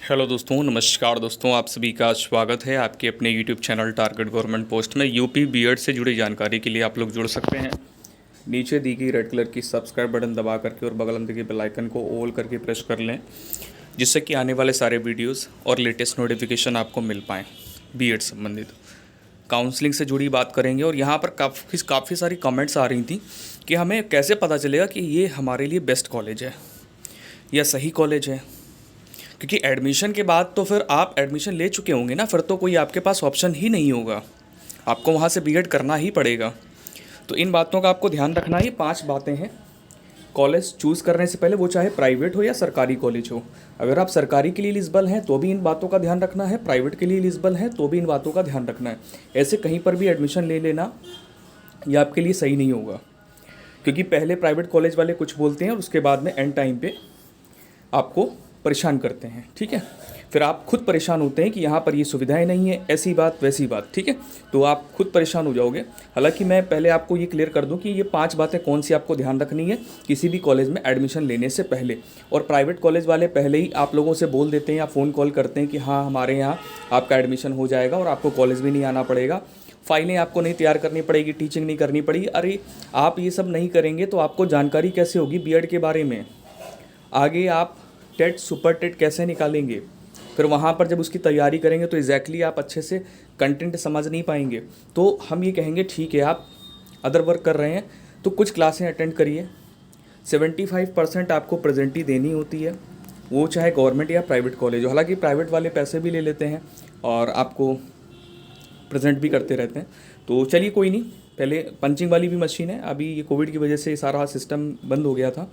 Hello दोस्तों, नमस्कार दोस्तों। आप सभी का स्वागत है आपके अपने YouTube channel target government post में। यूपी बीएड से जुड़ी जानकारी के लिए आप लोग जुड़ सकते हैं। नीचे दी गई रेड कलर की सब्सक्राइब बटन दबा करके और बगल में दी गई बेल आइकन को ऑल करके प्रेस कर लें, जिससे कि आने वाले सारे वीडियोस और लेटेस्ट नोटिफिकेशन आपको मिल पाएँ। बीएड संबंधित काउंसलिंग से जुड़ी बात करेंगे। और यहाँ पर काफ़ी सारी कमेंट्स आ रही थी कि हमें कैसे पता चलेगा कि ये हमारे लिए बेस्ट कॉलेज है या सही कॉलेज है, क्योंकि एडमिशन के बाद तो फिर आप एडमिशन ले चुके होंगे ना, फिर तो कोई आपके पास ऑप्शन ही नहीं होगा, आपको वहाँ से बीएड करना ही पड़ेगा। तो इन बातों का आपको ध्यान रखना। ये 5 बातें हैं कॉलेज चूज़ करने से पहले, वो चाहे प्राइवेट हो या सरकारी कॉलेज हो। अगर आप सरकारी के लिए एलिजिबल हैं तो भी इन बातों का ध्यान रखना है, प्राइवेट के लिए एलिजिबल हैं तो भी इन बातों का ध्यान रखना है। ऐसे कहीं पर भी एडमिशन ले लेना ये आपके लिए सही नहीं होगा, क्योंकि पहले प्राइवेट कॉलेज वाले कुछ बोलते हैं और उसके बाद में एंड टाइम पे आपको परेशान करते हैं। ठीक है, फिर आप खुद परेशान होते हैं कि यहाँ पर ये सुविधाएं नहीं है, ऐसी बात वैसी बात। ठीक है, तो आप खुद परेशान हो जाओगे। हालांकि मैं पहले आपको ये क्लियर कर दूं कि ये 5 बातें कौन सी आपको ध्यान रखनी है किसी भी कॉलेज में एडमिशन लेने से पहले। और प्राइवेट कॉलेज वाले पहले ही आप लोगों से बोल देते हैं या फ़ोन कॉल करते हैं कि हाँ, हमारे यहाँ आपका एडमिशन हो जाएगा और आपको कॉलेज भी नहीं आना पड़ेगा, फाइलें आपको नहीं तैयार करनी पड़ेगी, टीचिंग नहीं करनी पड़ेगी। अरे आप ये सब नहीं करेंगे तो आपको जानकारी कैसे होगी बीएड के बारे में? आगे आप टेट सुपर टेट कैसे निकालेंगे? फिर वहाँ पर जब उसकी तैयारी करेंगे तो एग्जैक्टली आप अच्छे से कंटेंट समझ नहीं पाएंगे। तो हम ये कहेंगे ठीक है, आप अदर वर्क कर रहे हैं तो कुछ क्लासें अटेंड करिए। 75% आपको प्रेजेंट ही देनी होती है, वो चाहे गवर्नमेंट या प्राइवेट कॉलेज हो। हालांकि प्राइवेट वाले पैसे भी ले लेते हैं और आपको प्रेजेंट भी करते रहते हैं। तो चलिए कोई नहीं, पहले पंचिंग वाली भी मशीन है, अभी ये कोविड की वजह से सारा सिस्टम बंद हो गया था।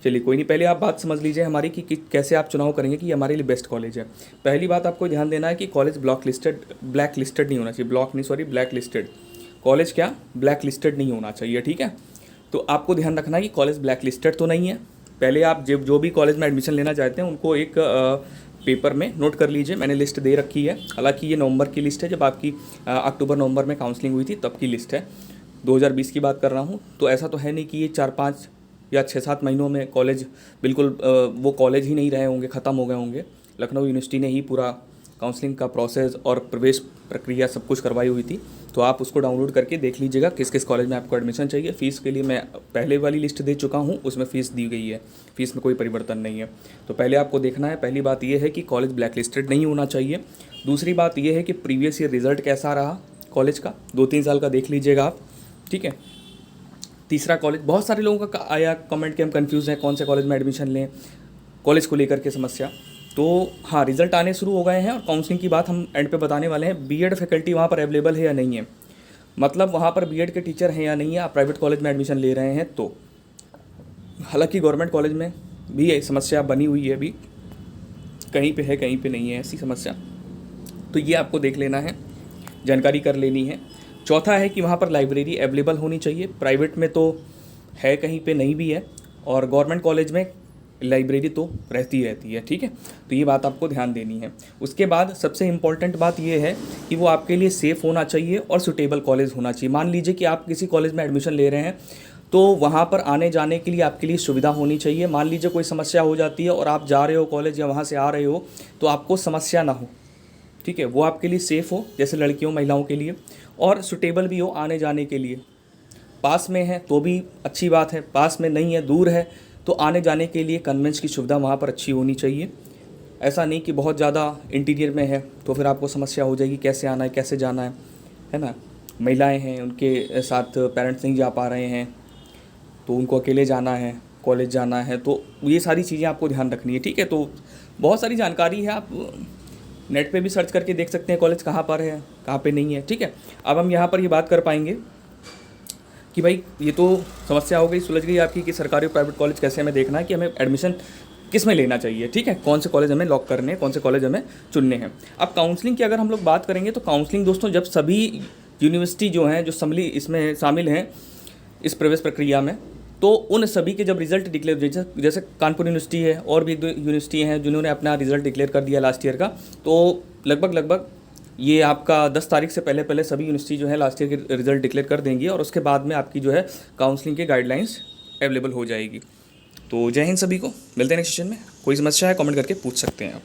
चलिए कोई नहीं, पहले आप बात समझ लीजिए हमारी कि कैसे आप चुनाव करेंगे कि हमारे लिए बेस्ट कॉलेज है। पहली बात आपको ध्यान देना है कि कॉलेज ब्लैक लिस्टेड नहीं होना चाहिए। ब्लैक लिस्टेड कॉलेज, क्या ब्लैक लिस्टेड नहीं होना चाहिए। ठीक है, तो आपको ध्यान रखना है कि कॉलेज ब्लैक लिस्टेड तो नहीं है। पहले आप जो भी कॉलेज में एडमिशन लेना चाहते हैं उनको एक पेपर में नोट कर लीजिए। मैंने लिस्ट दे रखी है, हालांकि ये नवंबर की लिस्ट है, जब आपकी अक्टूबर नवंबर में काउंसलिंग हुई थी तब की लिस्ट है। 2020 की बात कर रहा हूँ। तो ऐसा तो है नहीं कि ये 4-5 या 6-7 महीनों में कॉलेज बिल्कुल वो कॉलेज ही नहीं रहे होंगे, ख़त्म हो गए होंगे। लखनऊ यूनिवर्सिटी ने ही पूरा काउंसलिंग का प्रोसेस और प्रवेश प्रक्रिया सब कुछ करवाई हुई थी। तो आप उसको डाउनलोड करके देख लीजिएगा किस किस कॉलेज में आपको एडमिशन चाहिए। फ़ीस के लिए मैं पहले वाली लिस्ट दे चुका हूँ, उसमें फ़ीस दी गई है, फ़ीस में कोई परिवर्तन नहीं है। तो पहले आपको देखना है, पहली बात यह है कि कॉलेज ब्लैक लिस्टेड नहीं होना चाहिए। दूसरी बात यह है कि प्रीवियस ईयर रिज़ल्ट कैसा रहा कॉलेज का, 2-3 साल का देख लीजिएगा आप। ठीक है, तीसरा कॉलेज, बहुत सारे लोगों का आया कमेंट कि हम कंफ्यूज हैं कौन से कॉलेज में एडमिशन लें, कॉलेज को लेकर के समस्या। तो हाँ, रिजल्ट आने शुरू हो गए हैं और काउंसलिंग की बात हम एंड पे बताने वाले हैं। बीएड फैकल्टी वहाँ पर अवेलेबल है या नहीं है, मतलब वहाँ पर बीएड के टीचर हैं या नहीं है, आप प्राइवेट कॉलेज में एडमिशन ले रहे हैं तो। हालांकि गवर्नमेंट कॉलेज में भी ये समस्या बनी हुई है, अभी कहीं पे है कहीं पे नहीं है ऐसी समस्या। तो ये आपको देख लेना है, जानकारी कर लेनी है। चौथा है कि वहाँ पर लाइब्रेरी अवेलेबल होनी चाहिए। प्राइवेट में तो है कहीं पे नहीं भी है, और गवर्नमेंट कॉलेज में लाइब्रेरी तो रहती है। ठीक है, तो ये बात आपको ध्यान देनी है। उसके बाद सबसे इम्पॉर्टेंट बात ये है कि वो आपके लिए सेफ़ होना चाहिए और सुटेबल कॉलेज होना चाहिए। मान लीजिए कि आप किसी कॉलेज में एडमिशन ले रहे हैं तो वहाँ पर आने जाने के लिए आपके लिए सुविधा होनी चाहिए। मान लीजिए कोई समस्या हो जाती है और आप जा रहे हो कॉलेज या वहाँ से आ रहे हो तो आपको समस्या ना हो। ठीक है, वो आपके लिए सेफ़ हो, जैसे लड़कियों महिलाओं के लिए, और सुटेबल भी हो आने जाने के लिए। पास में है तो भी अच्छी बात है, पास में नहीं है दूर है तो आने जाने के लिए कन्वेंस की सुविधा वहाँ पर अच्छी होनी चाहिए। ऐसा नहीं कि बहुत ज़्यादा इंटीरियर में है तो फिर आपको समस्या हो जाएगी कैसे आना है कैसे जाना है ना। महिलाएं हैं, उनके साथ पेरेंट्स नहीं जा पा रहे हैं तो उनको अकेले जाना है, कॉलेज जाना है, तो ये सारी चीज़ें आपको ध्यान रखनी है। ठीक है, तो बहुत सारी जानकारी है, आप नेट पे भी सर्च करके देख सकते हैं कॉलेज कहाँ पर है कहाँ पे नहीं है। ठीक है, अब हम यहाँ पर ये बात कर पाएंगे कि भाई ये तो समस्या हो गई, सुलझ गई आपकी कि सरकारी और प्राइवेट कॉलेज कैसे हमें देखना है कि हमें एडमिशन किस में लेना चाहिए। ठीक है, कौन से कॉलेज हमें लॉक करने हैं, कौन से कॉलेज हमें चुनने हैं। अब काउंसलिंग की अगर हम लोग बात करेंगे तो काउंसलिंग दोस्तों, जब सभी यूनिवर्सिटी जो हैं जो इसमें शामिल हैं इस प्रवेश प्रक्रिया में, तो उन सभी के जब रिजल्ट डिक्लेयर, जैसे कानपुर यूनिवर्सिटी है और भी 1-2 यूनिवर्सिटी हैं जिन्होंने अपना रिजल्ट डिक्लेयर कर दिया लास्ट ईयर का, तो लगभग ये आपका 10 तारीख से पहले सभी यूनिवर्सिटी जो है लास्ट ईयर के रिजल्ट डिक्लेयर कर देंगी और उसके बाद में आपकी जो है काउंसलिंग के गाइडलाइंस अवेलेबल हो जाएगी। तो जय हिंद सभी को, मिलते हैं नेक्स्ट सेशन में। कोई समस्या है कमेंट करके पूछ सकते हैं आप।